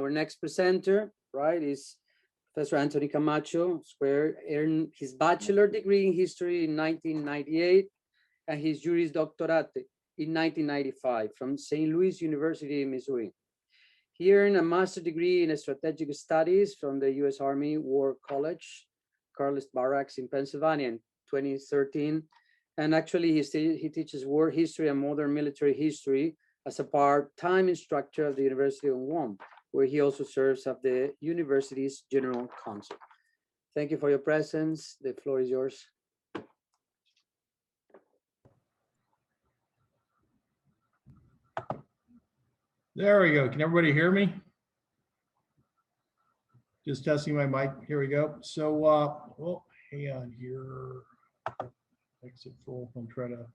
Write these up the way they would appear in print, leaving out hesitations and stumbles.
our next presenter, right, is Professor Anthony Camacho, who earned his bachelor degree in history in 1998 and his Juris Doctorate in 1995 from St. Louis University in Missouri. He earned a master's degree in strategic studies from the U.S. Army War College, Carlisle Barracks in Pennsylvania in 2013. And actually, he teaches war history and modern military history as a part-time instructor at the University of Guam, where he also serves as the university's general counsel. Thank you for your presence. The floor is yours. There we go. Can everybody hear me? Just testing my mic. Here we go. So, well, hang on here. Exit full. I'm trying to.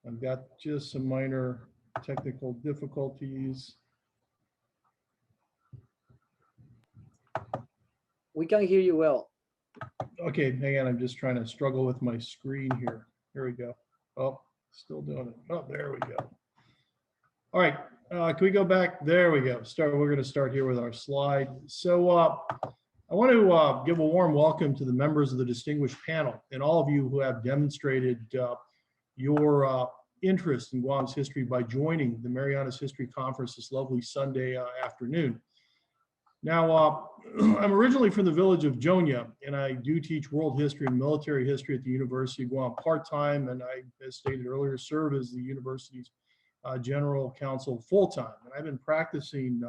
I've got just some minor technical difficulties. We can hear you well. Okay, hang on. I'm just trying to struggle with my screen here. Here we go. Oh, still doing it. Oh, there we go. All right, can we go back? There we go. We're going to start here with our slide. So I want to give a warm welcome to the members of the distinguished panel and all of you who have demonstrated your interest in Guam's history by joining the Marianas History Conference this lovely Sunday afternoon. Now, I'm originally from the village of Jonia, and I do teach world history and military history at the University of Guam part-time, and I, as stated earlier, serve as the university's general counsel full-time. And I've been practicing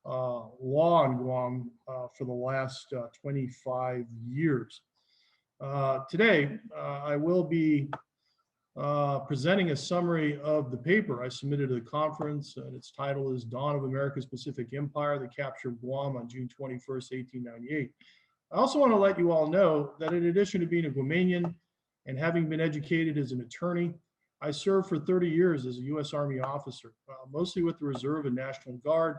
law in Guam for the last 25 years. Today, I will be presenting a summary of the paper I submitted to the conference, and its title is Dawn of America's Pacific Empire, the Capture of Guam on June 21st, 1898. I also want to let you all know that in addition to being a Guamanian and having been educated as an attorney, I served for 30 years as a U.S. Army officer, mostly with the Reserve and National Guard.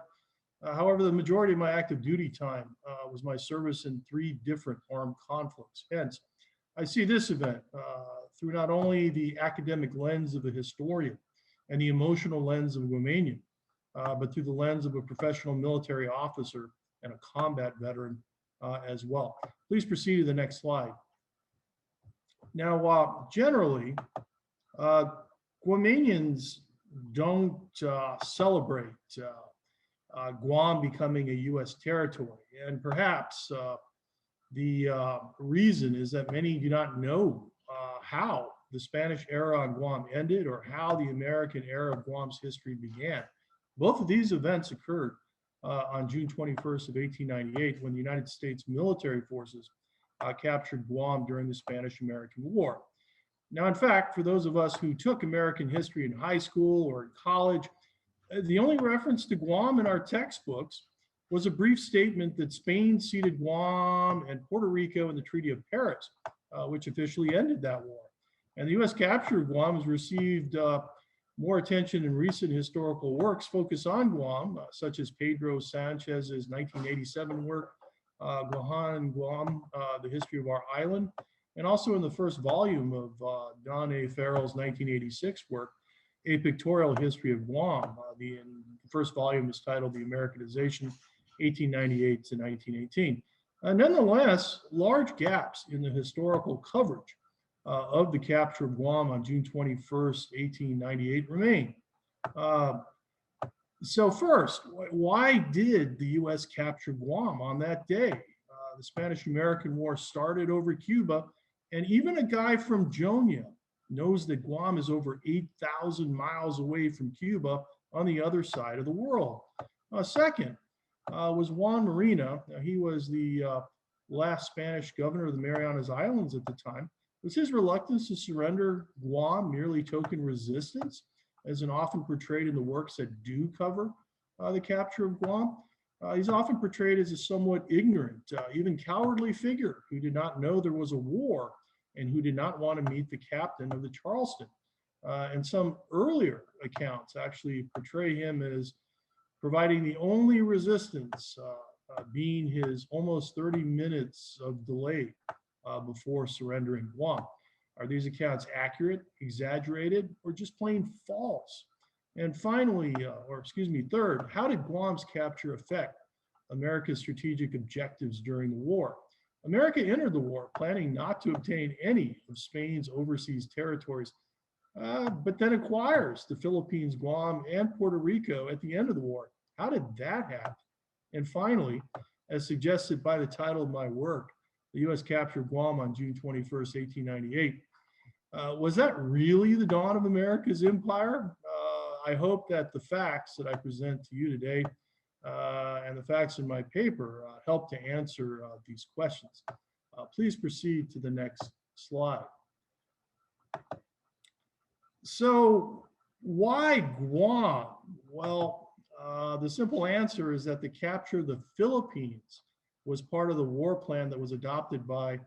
However, the majority of my active duty time was my service in 3 different armed conflicts. Hence, I see this event through not only the academic lens of a historian and the emotional lens of a Guamanian, but through the lens of a professional military officer and a combat veteran as well. Please proceed to the next slide. Now, generally, Guamanians don't celebrate Guam becoming a U.S. territory, and perhaps the reason is that many do not know how the Spanish era on Guam ended or how the American era of Guam's history began. Both of these events occurred on June 21st of 1898 when the United States military forces captured Guam during the Spanish-American War. Now, in fact, for those of us who took American history in high school or in college, the only reference to Guam in our textbooks was a brief statement that Spain ceded Guam and Puerto Rico in the Treaty of Paris, which officially ended that war. And the U.S. capture of Guam has received more attention in recent historical works focused on Guam, such as Pedro Sanchez's 1987 work, Guam, The History of Our Island, and also in the first volume of Don A. Farrell's 1986 work, A Pictorial History of Guam. The first volume is titled The Americanization, 1898 to 1918. Nonetheless, large gaps in the historical coverage of the capture of Guam on June 21st, 1898 remain. So first, why did the U.S. capture Guam on that day? The Spanish-American War started over Cuba, and even a guy from Jonia knows that Guam is over 8,000 miles away from Cuba on the other side of the world. Second was Juan Marina. He was the last Spanish governor of the Marianas Islands at the time. Was his reluctance to surrender Guam merely token resistance, as is often portrayed in the works that do cover the capture of Guam? He's often portrayed as a somewhat ignorant, even cowardly figure who did not know there was a war and who did not want to meet the captain of the Charleston. And some earlier accounts actually portray him as providing the only resistance, being his almost 30 minutes of delay before surrendering Guam. Are these accounts accurate, exaggerated, or just plain false? And finally, third, how did Guam's capture affect America's strategic objectives during the war? America entered the war planning not to obtain any of Spain's overseas territories, but then acquires the Philippines, Guam, and Puerto Rico at the end of the war. How did that happen? And finally, as suggested by the title of my work, the U.S. captured Guam on June 21st, 1898. Was that really the dawn of America's empire? I hope that the facts that I present to you today and the facts in my paper help to answer these questions. Please proceed to the next slide. So why Guam? Well, the simple answer is that the capture of the Philippines was part of the war plan that was adopted by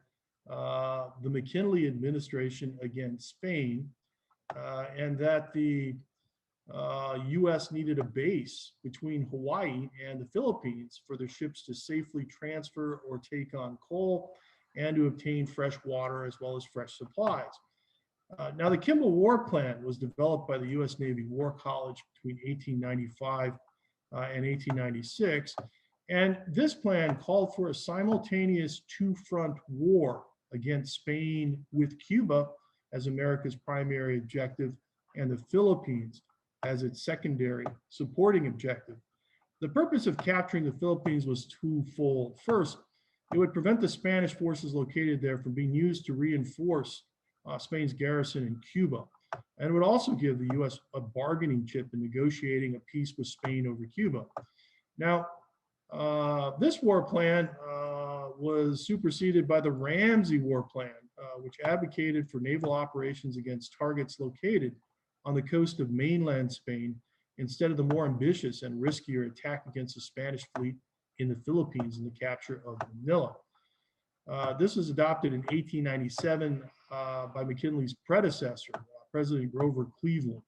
the McKinley Administration against Spain, and that the U.S. needed a base between Hawaii and the Philippines for their ships to safely transfer or take on coal and to obtain fresh water as well as fresh supplies. Now, the Kimball War Plan was developed by the U.S. Navy War College between 1895 and 1896, and this plan called for a simultaneous two-front war against Spain with Cuba as America's primary objective and the Philippines as its secondary supporting objective. The purpose of capturing the Philippines was twofold. First, it would prevent the Spanish forces located there from being used to reinforce Spain's garrison in Cuba, and it would also give the U.S. a bargaining chip in negotiating a peace with Spain over Cuba. Now, this war plan was superseded by the Ramsey War Plan, which advocated for naval operations against targets located on the coast of mainland Spain instead of the more ambitious and riskier attack against the Spanish fleet in the Philippines and the capture of Manila. This was adopted in 1897 by McKinley's predecessor, President Grover Cleveland.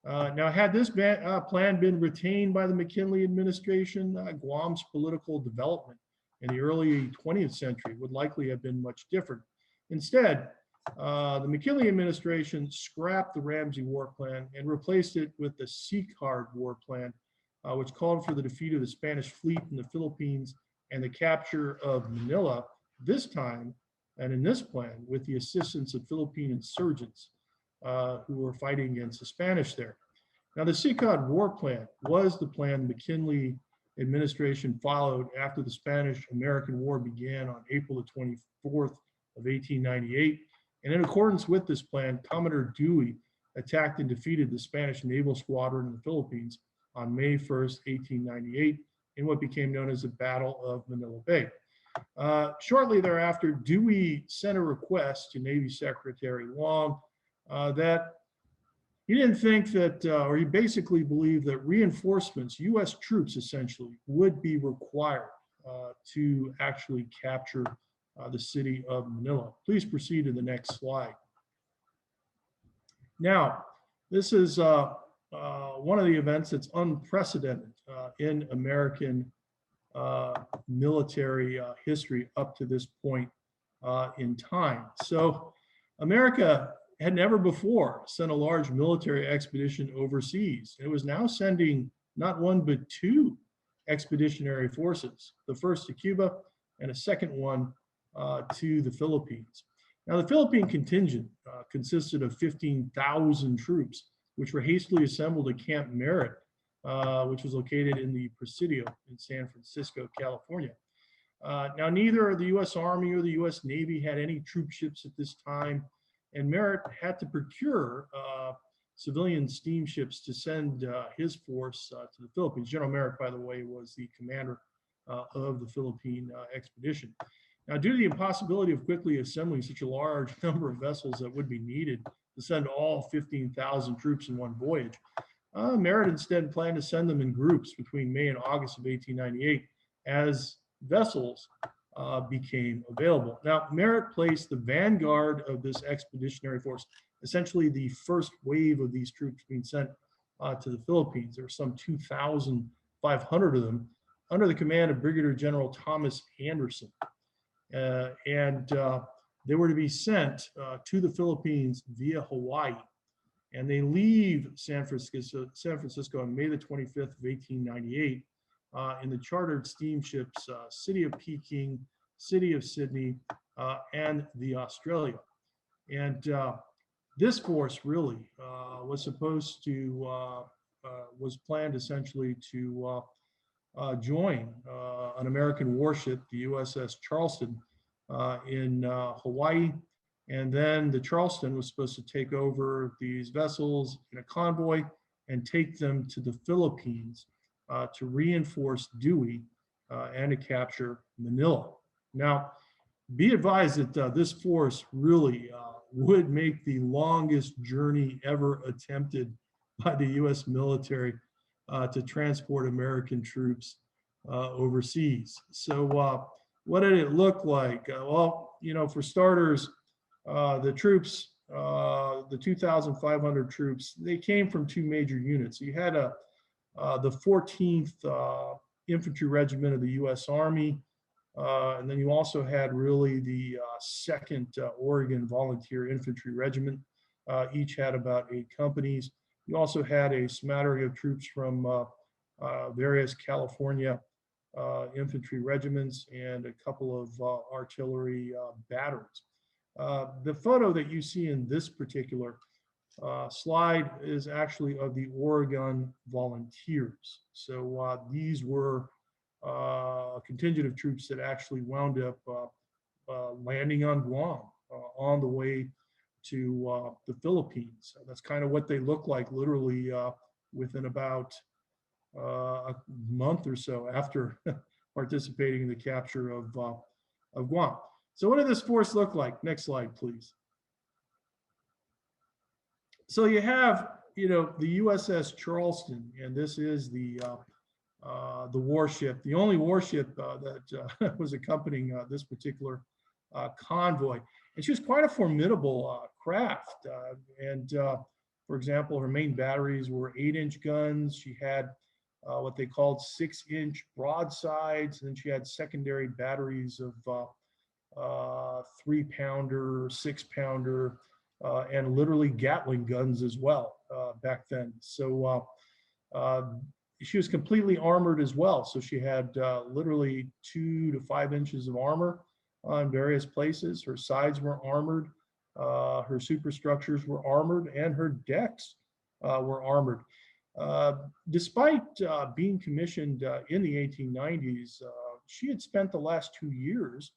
Now, had this plan been retained by the McKinley administration, Guam's political development in the early 20th century would likely have been much different. Instead, the McKinley administration scrapped the Ramsey War Plan and replaced it with the Sicard War Plan, which called for the defeat of the Spanish fleet in the Philippines and the capture of Manila, this time, and in this plan, with the assistance of Philippine insurgents who were fighting against the Spanish there. Now, the Sicard War Plan was the plan the McKinley administration followed after the Spanish-American War began on April the 24th of 1898. And in accordance with this plan, Commodore Dewey attacked and defeated the Spanish naval squadron in the Philippines on May 1st, 1898, in what became known as the Battle of Manila Bay. Shortly thereafter, Dewey sent a request to Navy Secretary Long that he didn't think that, or he basically believed that reinforcements, U.S. troops essentially, would be required to actually capture the city of Manila. Please proceed to the next slide. Now, this is one of the events that's unprecedented in American military history up to this point in time. So America had never before sent a large military expedition overseas. It was now sending not one, but two expeditionary forces, the first to Cuba and a second one to the Philippines. Now, the Philippine contingent consisted of 15,000 troops, which were hastily assembled at Camp Merritt, which was located in the Presidio in San Francisco, California. Now, neither the U.S. Army or the U.S. Navy had any troop ships at this time, and Merritt had to procure civilian steamships to send his force to the Philippines. General Merritt, by the way, was the commander of the Philippine expedition. Now, due to the impossibility of quickly assembling such a large number of vessels that would be needed to send all 15,000 troops in one voyage, Merritt instead planned to send them in groups between May and August of 1898 as vessels became available. Now, Merritt placed the vanguard of this expeditionary force, essentially the first wave of these troops being sent to the Philippines. There were some 2,500 of them under the command of Brigadier General Thomas Anderson. And they were to be sent to the Philippines via Hawaii. And they leave San Francisco on May the 25th of 1898 in the chartered steamships City of Peking, City of Sydney, and the Australia. And this force really was supposed to, was planned essentially to join an American warship, the USS Charleston, in Hawaii. And then the Charleston was supposed to take over these vessels in a convoy and take them to the Philippines to reinforce Dewey and to capture Manila. Now, be advised that this force really would make the longest journey ever attempted by the US military to transport American troops overseas. So what did it look like? Well, you know, for starters, the troops, the 2,500 troops, they came from two major units. You had the 14th Infantry Regiment of the US Army, and then you also had really the 2nd Oregon Volunteer Infantry Regiment. Each had about 8 companies. You also had a smattering of troops from various California infantry regiments and a couple of artillery batteries. The photo that you see in this particular slide is actually of the Oregon Volunteers. So these were a contingent of troops that actually wound up landing on Guam on the way to the Philippines. That's kind of what they look like literally within about a month or so after participating in the capture of Guam. So what did this force look like? Next slide, please. So you have, you know, the USS Charleston, and this is the warship, the only warship that was accompanying this particular convoy. And she was quite a formidable craft. For example, her main batteries were 8-inch guns. She had what they called 6-inch broadsides. And then she had secondary batteries of 3-pounder, 6-pounder, and literally Gatling guns as well back then. So she was completely armored as well. So she had literally 2 to 5 inches of armor in various places. Her sides were armored, her superstructures were armored, and her decks were armored. Despite being commissioned in the 1890s, she had spent the last 2 years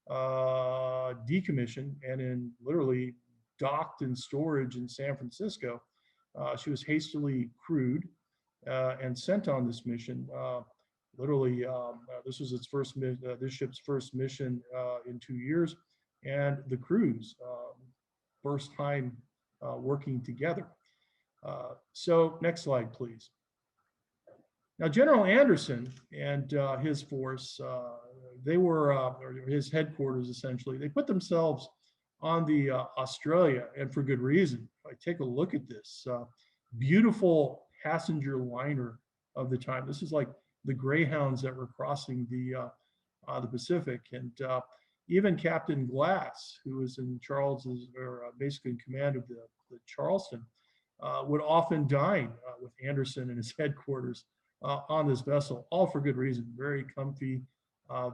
decommissioned and in literally docked in storage in San Francisco. She was hastily crewed and sent on this mission. Literally, this was its first this ship's first mission in 2 years, and the crews first time working together. So next slide, please. Now, General Anderson and his force, they were, or his headquarters essentially, they put themselves on the Australia, and for good reason. If I take a look at this beautiful passenger liner of the time, this is like the Greyhounds that were crossing the Pacific, and even Captain Glass, who was in Charles's, or basically in command of the Charleston, would often dine with Anderson in his headquarters on this vessel, all for good reason. Very comfy,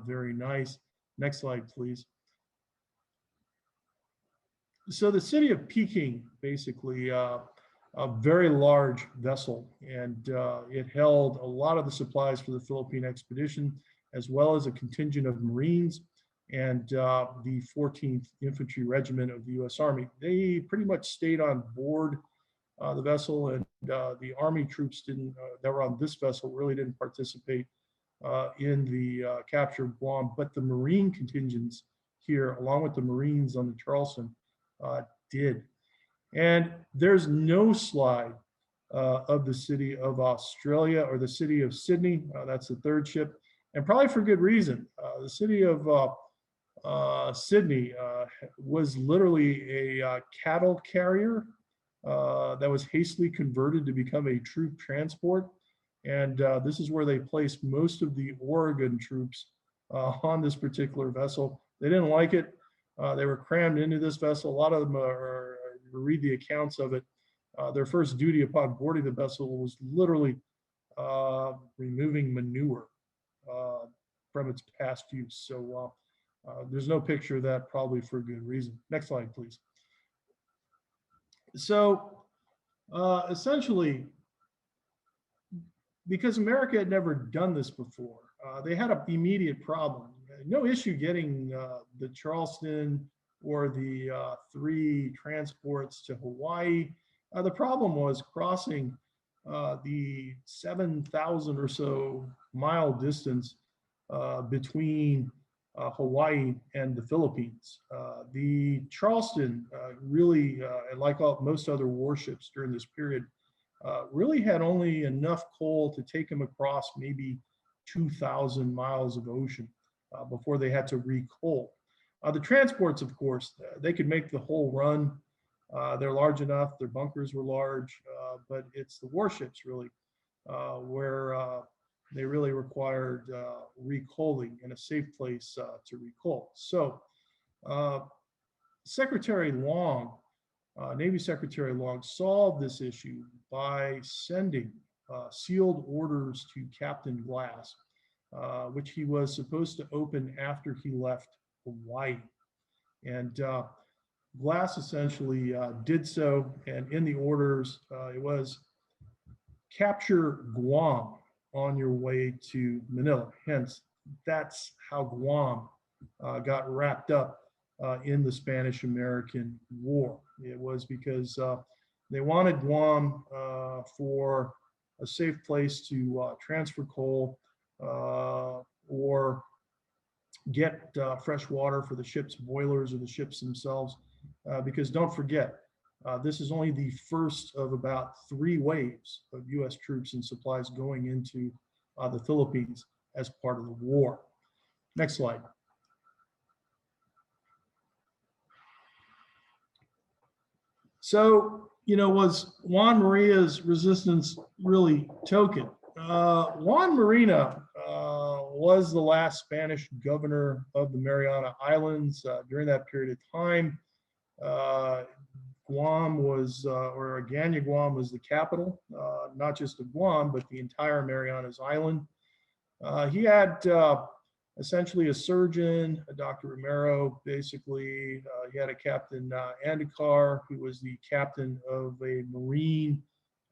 very nice. Next slide, please. So the city of Peking, basically a very large vessel, and it held a lot of the supplies for the Philippine expedition, as well as a contingent of Marines and the 14th Infantry Regiment of the US Army. They pretty much stayed on board the vessel, and the Army troops that were on this vessel really didn't participate in the capture of Guam, but the Marine contingents here, along with the Marines on the Charleston, did. And there's no slide of the city of Australia or the city of Sydney. That's the third ship, and probably for good reason. The city of Sydney was literally a cattle carrier that was hastily converted to become a troop transport. And this is where they placed most of the Oregon troops on this particular vessel. They didn't like it. They were crammed into this vessel. A lot of them read the accounts of it. Their first duty upon boarding the vessel was literally removing manure from its past use. So there's no picture of that, probably for good reason. Next slide, please. So essentially, because America had never done this before, they had an immediate problem. No issue getting the Charleston or the 3 transports to Hawaii. The problem was crossing the 7,000 or so mile distance between Hawaii and the Philippines. The Charleston really, like most other warships during this period, really had only enough coal to take them across maybe 2,000 miles of ocean before they had to recoal. The transports, of course, they could make the whole run. They're large enough, their bunkers were large, but it's the warships really where they really required recoaling in a safe place to recoal. So Secretary Long, Navy Secretary Long, solved this issue by sending sealed orders to Captain Glass, which he was supposed to open after he left Hawaii. And Glass essentially did so, and in the orders, it was capture Guam on your way to Manila. Hence, that's how Guam got wrapped up in the Spanish-American War. It was because they wanted Guam for a safe place to transfer coal or get fresh water for the ship's boilers or the ships themselves. Because don't forget, this is only the first of about 3 waves of US troops and supplies going into the Philippines as part of the war. Next slide. So, was Juan Marina's resistance really token? Juan Marina was the last Spanish governor of the Mariana Islands during that period of time. Guam was, or Agana, Guam was the capital, not just of Guam, but the entire Marianas Island. He had essentially a surgeon, Dr. Romero, basically. He had a Captain Andicar, who was the captain of a Marine,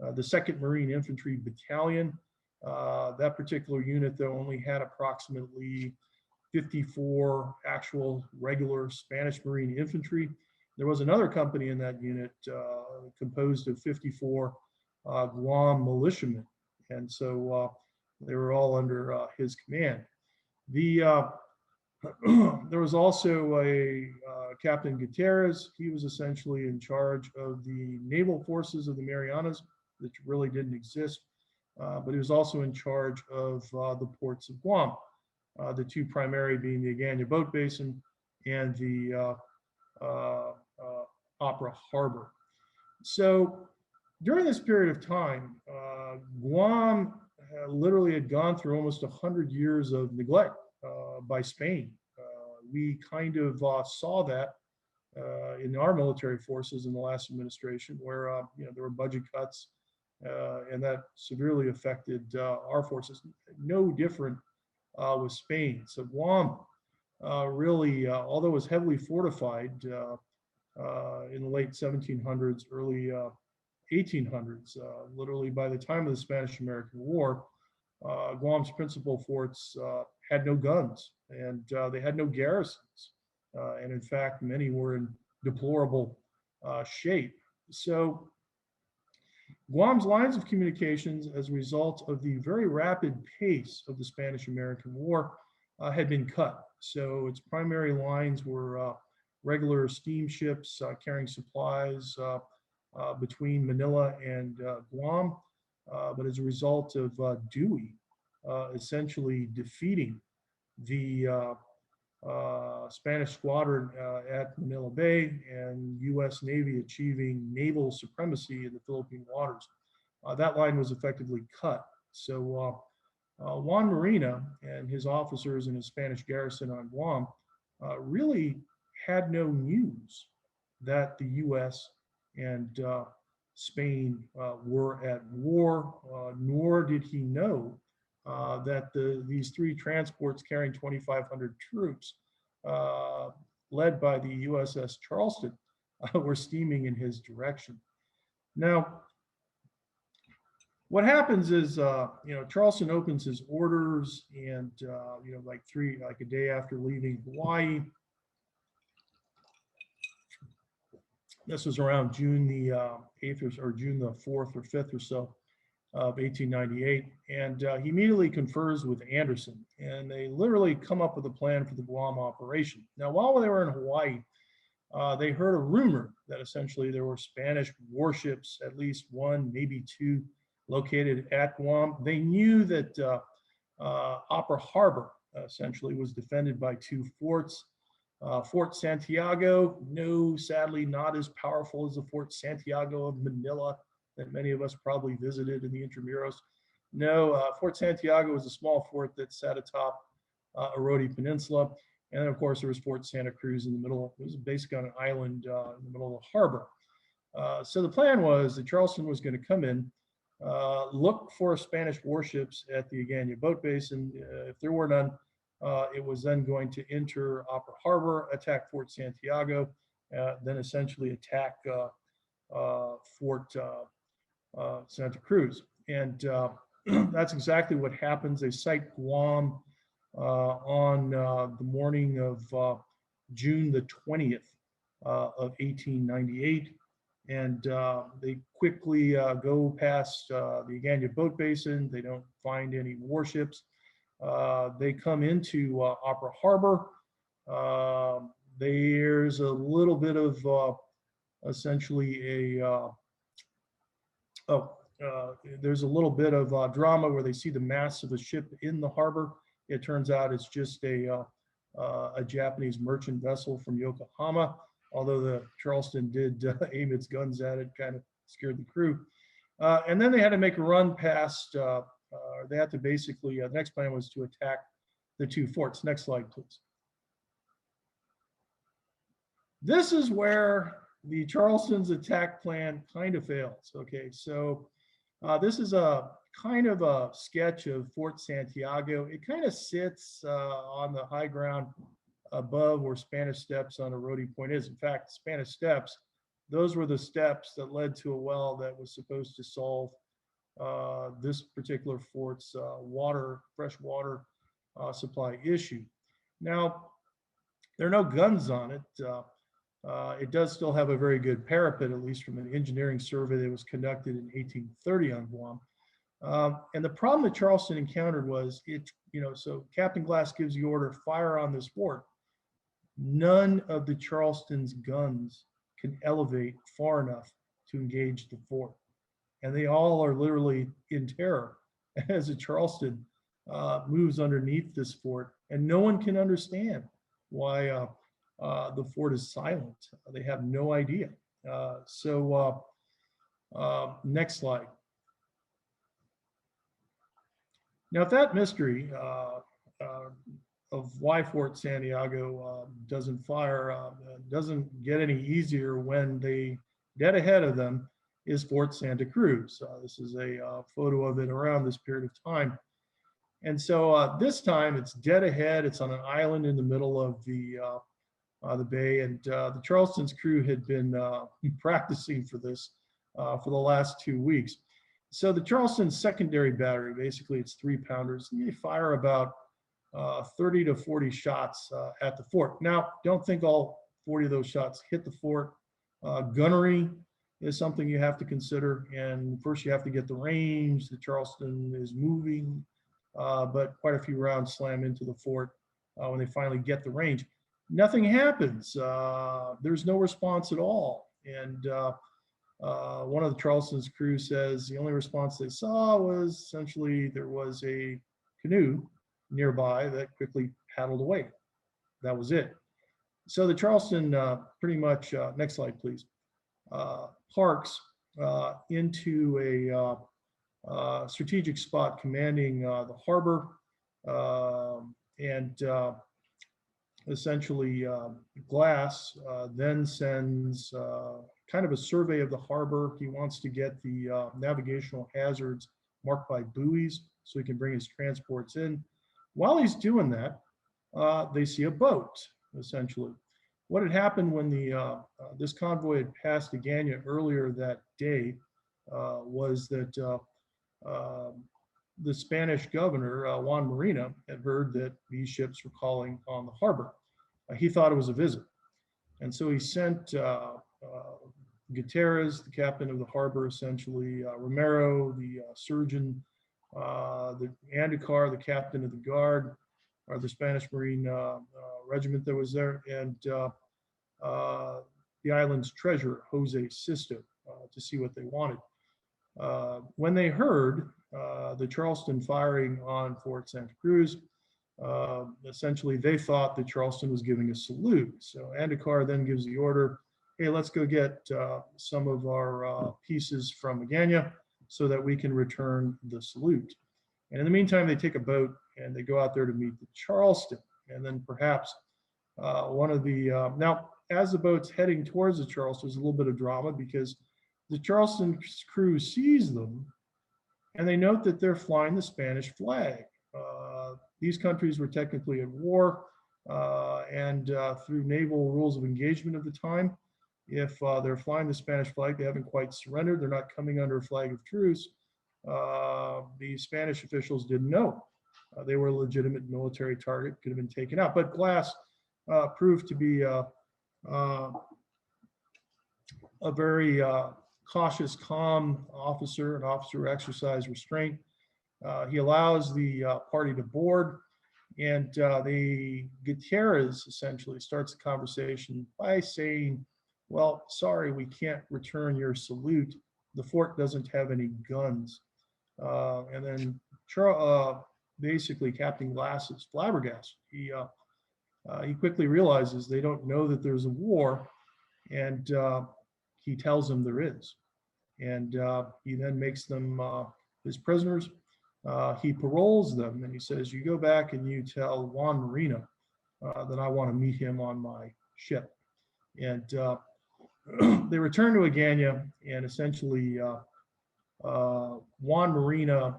the 2nd Marine Infantry Battalion. That particular unit, though, only had approximately 54 actual regular Spanish Marine infantry. There was another company in that unit composed of 54 Guam militiamen. And so they were all under his command. There was also a Captain Gutierrez. He was essentially in charge of the naval forces of the Marianas, which really didn't exist, but he was also in charge of the ports of Guam, the 2 primary being the Agana Boat Basin and the Opera Harbor. So during this period of time, Guam literally had gone through almost 100 years of neglect by Spain. We kind of saw that in our military forces in the last administration, where there were budget cuts, and that severely affected our forces. No different with Spain. So Guam really, although it was heavily fortified in the late 1700s, early 1800s, literally by the time of the Spanish-American War, Guam's principal forts had no guns, and they had no garrisons. And in fact, many were in deplorable shape. So Guam's lines of communications, as a result of the very rapid pace of the Spanish-American War, had been cut. So its primary lines were regular steamships carrying supplies between Manila and Guam. But as a result of Dewey essentially defeating the Spanish squadron at Manila Bay and US Navy achieving naval supremacy in the Philippine waters, that line was effectively cut. So Juan Marina and his officers in his Spanish garrison on Guam really had no news that the US and Spain were at war, nor did he know that these three transports carrying 2,500 troops, led by the USS Charleston, were steaming in his direction. Now, what happens is, Charleston opens his orders, and like a day after leaving Hawaii. This was around June the 8th or June the 4th or 5th or so of 1898. And he immediately confers with Anderson, and they literally come up with a plan for the Guam operation. Now, while they were in Hawaii, they heard a rumor that essentially there were Spanish warships, at least one, maybe two, located at Guam. They knew that Upper Harbor essentially was defended by two forts. Fort Santiago, no, sadly not as powerful as the Fort Santiago of Manila that many of us probably visited in the Intramuros. No, Fort Santiago was a small fort that sat atop Arodi Peninsula. And then, of course, there was Fort Santa Cruz in the middle. It was basically on an island in the middle of the harbor. So the plan was that Charleston was going to come in, look for Spanish warships at the Agana boat base, and if there were none, it was then going to enter Upper Harbor, attack Fort Santiago, then essentially attack Fort Santa Cruz. And that's exactly what happens. They sight Guam on the morning of June the 20th of 1898. And they quickly go past the Agana boat basin. They don't find any warships. They come into Upper Harbor. There's a little bit of essentially there's a little bit of drama where they see the mass of a ship in the harbor. It turns out it's just a Japanese merchant vessel from Yokohama. Although the Charleston did aim its guns at it, kind of scared the crew. And then they had to make a run past, they had to basically, the next plan was to attack the two forts. Next slide, please. This is where the Charleston's attack plan kind of fails. Okay, so this is a kind of a sketch of Fort Santiago. It kind of sits on the high ground above where Spanish Steps on Arodi Point is. In fact, Spanish Steps, those were the steps that led to a well that was supposed to solve this particular fort's fresh water supply issue. Now, there are no guns on it. It does still have a very good parapet, at least from an engineering survey that was conducted in 1830 on Guam. And the problem that Charleston encountered was so Captain Glass gives the order, fire on this fort. None of the Charleston's guns can elevate far enough to engage the fort. And they all are literally in terror as the Charleston moves underneath this fort. And no one can understand why the fort is silent. They have no idea. Next slide. Now, if that mystery of why Fort Santiago doesn't fire doesn't get any easier when dead ahead of them is Fort Santa Cruz. This is a photo of it around this period of time. And so this time it's dead ahead. It's on an island in the middle of the bay. And the Charleston's crew had been practicing for this for the last 2 weeks. So the Charleston secondary battery, basically it's 3-pounders, and they fire about 30 to 40 shots at the fort. Now, don't think all 40 of those shots hit the fort. Gunnery is something you have to consider. And first you have to get the range. The Charleston is moving, but quite a few rounds slam into the fort when they finally get the range. Nothing happens. There's no response at all. And one of the Charleston's crew says the only response they saw was essentially there was a canoe nearby that quickly paddled away. That was it. So the Charleston pretty much, next slide, please, parks into a strategic spot commanding the harbor. And essentially Glass then sends kind of a survey of the harbor. He wants to get the navigational hazards marked by buoys so he can bring his transports in. While he's doing that, they see a boat, essentially. What had happened when this convoy had passed Agana earlier that day was that the Spanish governor, Juan Marina, had heard that these ships were calling on the harbor. He thought it was a visit. And so he sent Gutierrez, the captain of the harbor, essentially, Romero, the surgeon, the Anducar, the captain of the guard, or the Spanish Marine regiment that was there, and the island's treasurer, Jose Sisto, to see what they wanted. When they heard the Charleston firing on Fort Santa Cruz, essentially they thought that Charleston was giving a salute. So Anducar then gives the order, hey, let's go get some of our pieces from Agana so that we can return the salute. And in the meantime, they take a boat and they go out there to meet the Charleston. And then perhaps one of the, now as the boat's heading towards the Charleston, there's a little bit of drama because the Charleston crew sees them and they note that they're flying the Spanish flag. These countries were technically at war, and through naval rules of engagement of the time, if they're flying the Spanish flag, they haven't quite surrendered, they're not coming under a flag of truce. The Spanish officials didn't know. They were a legitimate military target, could have been taken out. But Glass proved to be a very cautious, calm officer, an officer who exercised restraint. He allows the party to board, and the Gutierrez essentially starts the conversation by saying, well, sorry, we can't return your salute. The fort doesn't have any guns. And then basically Captain Glass is flabbergasted. He quickly realizes they don't know that there's a war, and he tells them there is. And he then makes them his prisoners. He paroles them, and he says, you go back and you tell Juan Marina that I want to meet him on my ship. And they return to Agana, and essentially Juan Marina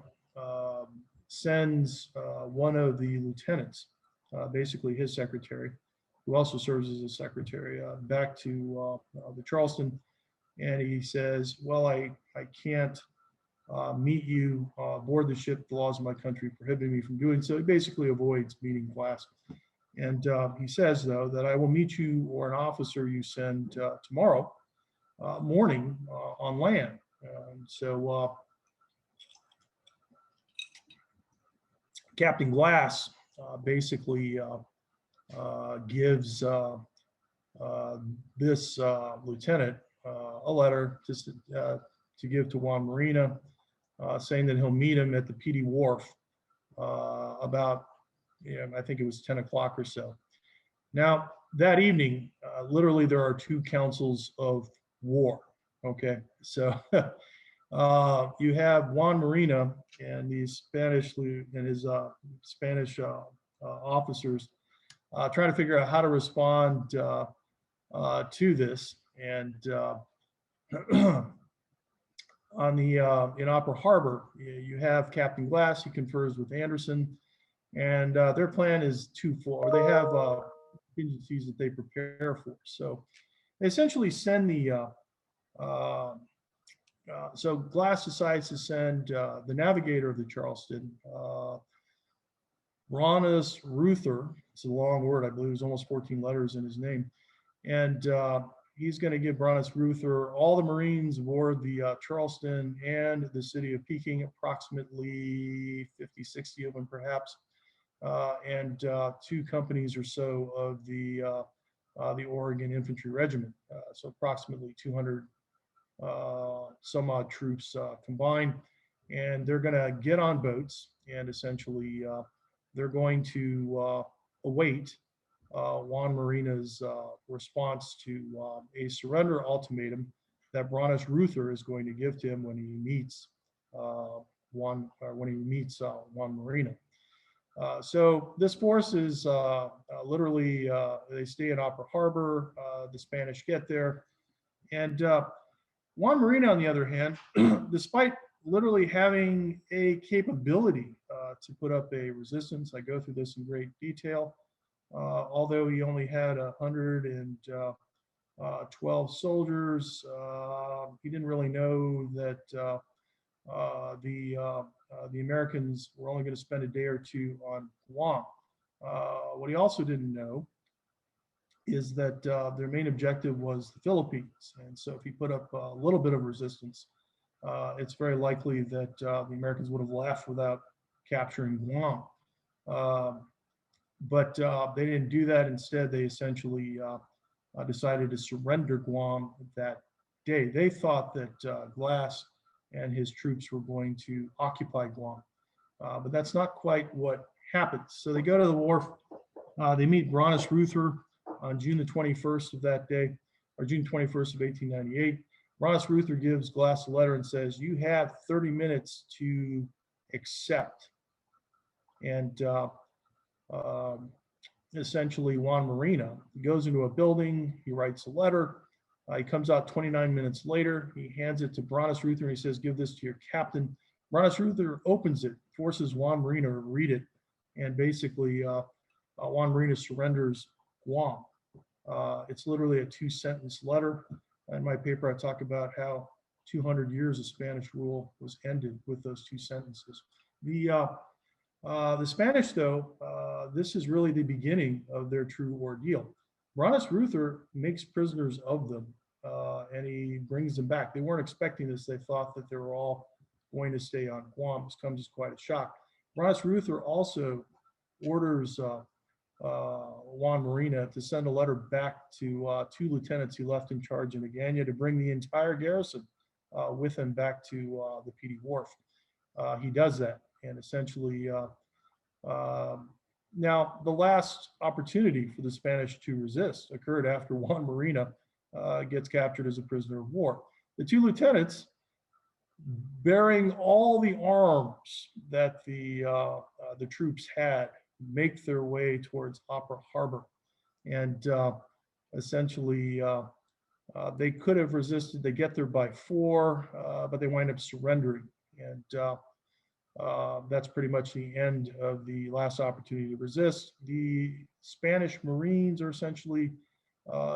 sends one of the lieutenants, basically his secretary, who also serves as a secretary, back to the Charleston. And he says, well, I can't meet you aboard the ship. The laws of my country prohibit me from doing so. He basically avoids meeting Glass. And he says, though, that I will meet you or an officer you send tomorrow morning on land. So Captain Glass basically gives this lieutenant a letter just to give to Juan Marina, saying that he'll meet him at the PD Wharf about, I think it was 10 o'clock or so. Now, that evening, literally there are two councils of war, okay? So you have Juan Marina and these Spanish and his Spanish officers trying to figure out how to respond to this. And on the in Opera Harbor, you have Captain Glass. He confers with Anderson, and their plan is twofold. They have contingencies that they prepare for. So they essentially send the so Glass decides to send the navigator of the Charleston, Marianas Ruther. It's a long word, I believe. It's almost 14 letters in his name, and he's going to give Marianas Ruther all the Marines aboard the Charleston and the city of Peking, approximately 50, 60 of them perhaps, and 2 companies or so of the Oregon Infantry Regiment, so approximately 200 some odd troops combined. And they're going to get on boats, and essentially they're going to await Juan Marina's response to a surrender ultimatum that Marianas Ruther is going to give to him when he meets Juan Marina. So this force is literally, they stay in Opera Harbor. The Spanish get there. And Juan Marina, on the other hand, despite literally having a capability to put up a resistance, I go through this in great detail, although he only had 112 soldiers, he didn't really know that the Americans were only going to spend a day or two on Guam. What he also didn't know is that their main objective was the Philippines. And so if he put up a little bit of resistance, it's very likely that the Americans would have left without capturing Guam. But they didn't do that. Instead, they essentially decided to surrender Guam that day. They thought that Glass and his troops were going to occupy Guam, but that's not quite what happened. So they go to the wharf. They meet Marianas Ruther on June the 21st of that day, or June 21st of 1898. Marianas Ruther gives Glass a letter and says, "You have 30 minutes to accept." And essentially, Juan Marina, he goes into a building, he writes a letter. He comes out 29 minutes later. He hands it to Marianas Ruther and he says, "Give this to your captain." Marianas Ruther opens it, forces Juan Marina to read it, and basically Juan Marina surrenders Guam. It's literally a 2-sentence letter. In my paper, I talk about how 200 years of Spanish rule was ended with those 2 sentences. The Spanish, though, this is really the beginning of their true ordeal. Marianas Ruther makes prisoners of them, and he brings them back. They weren't expecting this. They thought that they were all going to stay on Guam. This comes as quite a shock. Marianas Ruther also orders Juan Marina to send a letter back to 2 lieutenants he left in charge in Agana to bring the entire garrison with him back to the Petey Wharf. He does that, and essentially, now the last opportunity for the Spanish to resist occurred after Juan Marina gets captured as a prisoner of war. The 2 lieutenants, bearing all the arms that the troops had, make their way towards Opera Harbor, and essentially they could have resisted. They get there by 4, but they wind up surrendering, and that's pretty much the end of the last opportunity to resist. The Spanish Marines are essentially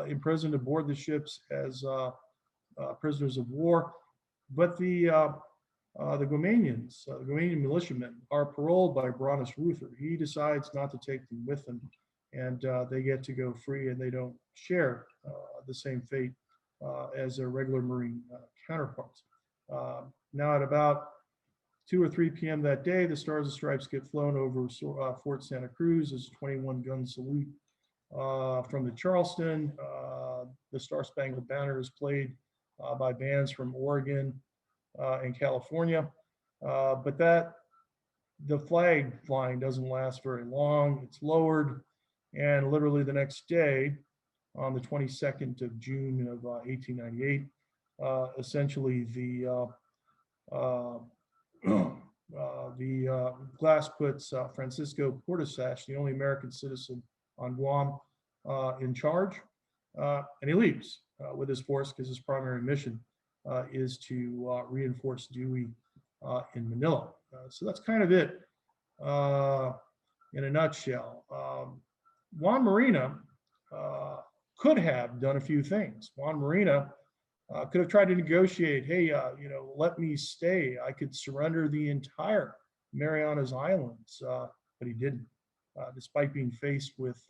imprisoned aboard the ships as prisoners of war, but the Guamanians, the Guamanian militiamen, are paroled by Marianas Ruther. He decides not to take them with him, and they get to go free, and they don't share the same fate as their regular Marine counterparts. Now at about 2 or 3 p.m. that day, the Stars and Stripes get flown over Fort Santa Cruz as a 21-gun salute from the Charleston. The Star Spangled Banner is played by bands from Oregon and California, but the flag flying doesn't last very long. It's lowered, and literally the next day, on the 22nd of June of 1898, essentially the Glass puts Francisco Portasash, the only American citizen on Guam, in charge, and he leaves with his force because his primary mission is to reinforce Dewey in Manila. So that's kind of it in a nutshell. Juan Marina could have done a few things. Juan Marina could have tried to negotiate, hey, let me stay. I could surrender the entire Marianas Islands, but he didn't. Despite being faced with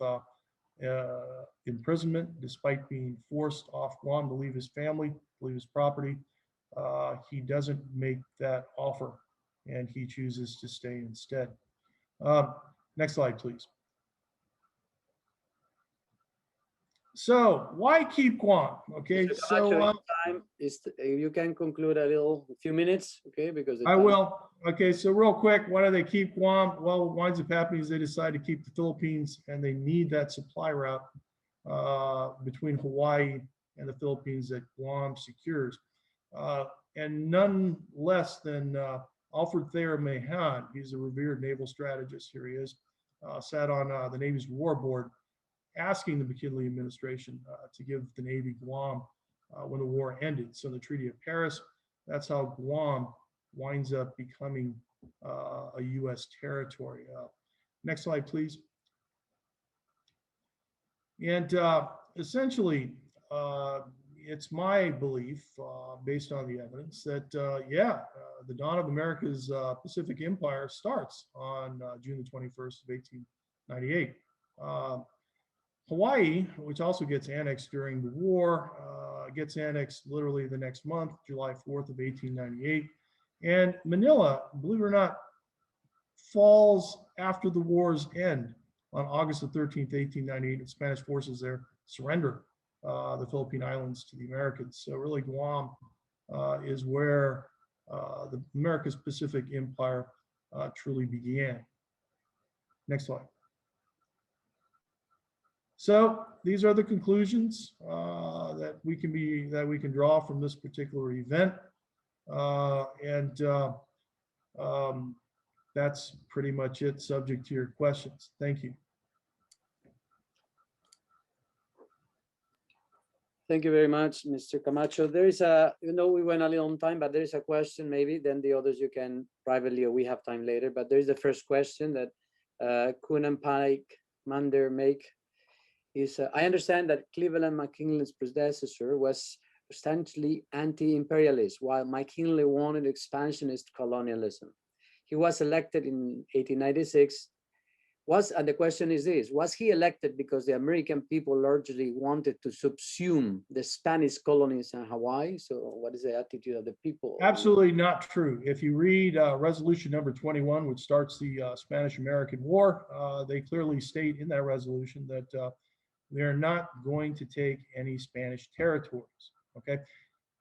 imprisonment, despite being forced off Guam to leave his family, to leave his property, he doesn't make that offer, and he chooses to stay instead. Next slide, please. So why keep Guam? Okay, so time is you can conclude a few minutes, okay? Because I will. Okay, so real quick, why do they keep Guam? Well, what winds up happening is they decide to keep the Philippines, and they need that supply route between Hawaii and the Philippines that Guam secures. And none less than Alfred Thayer Mahan, he's a revered naval strategist, here he is, sat on the Navy's War Board, asking the McKinley administration to give the Navy Guam when the war ended. So the Treaty of Paris, that's how Guam winds up becoming a U.S. territory. Next slide, please. And essentially, it's my belief, based on the evidence, that the dawn of America's Pacific Empire starts on June the 21st of 1898. Hawaii, which also gets annexed during the war, gets annexed literally the next month, July 4th of 1898. And Manila, believe it or not, falls after the war's end on August the 13th, 1898. And Spanish forces there surrender the Philippine Islands to the Americans. So really Guam is where the America's Pacific Empire truly began. Next slide. So these are the conclusions that we can draw from this particular event, that's pretty much it, subject to your questions. Thank you. Thank you very much, Mr. Camacho. There is a, we went a little on time, but there is a question maybe, then the others you can privately, or we have time later, but there is the first question that Kuhn and Pike Mander make. Is I understand that Cleveland McKinley's predecessor was substantially anti-imperialist, while McKinley wanted expansionist colonialism. He was elected in 1896. And the question is this: was he elected because the American people largely wanted to subsume the Spanish colonies in Hawaii? So what is the attitude of the people? Absolutely not true. If you read resolution number 21, which starts the Spanish-American War, they clearly state in that resolution that they're not going to take any Spanish territories, okay?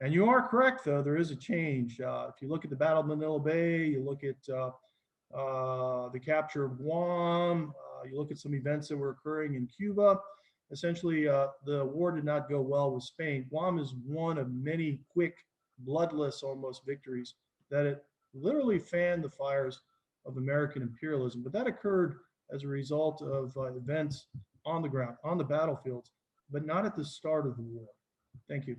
And you are correct, though, there is a change. If you look at the Battle of Manila Bay, you look at the capture of Guam, you look at some events that were occurring in Cuba, essentially the war did not go well with Spain. Guam is one of many quick, bloodless almost victories that it literally fanned the fires of American imperialism. But that occurred as a result of events on the ground, on the battlefields, but not at the start of the war. Thank you.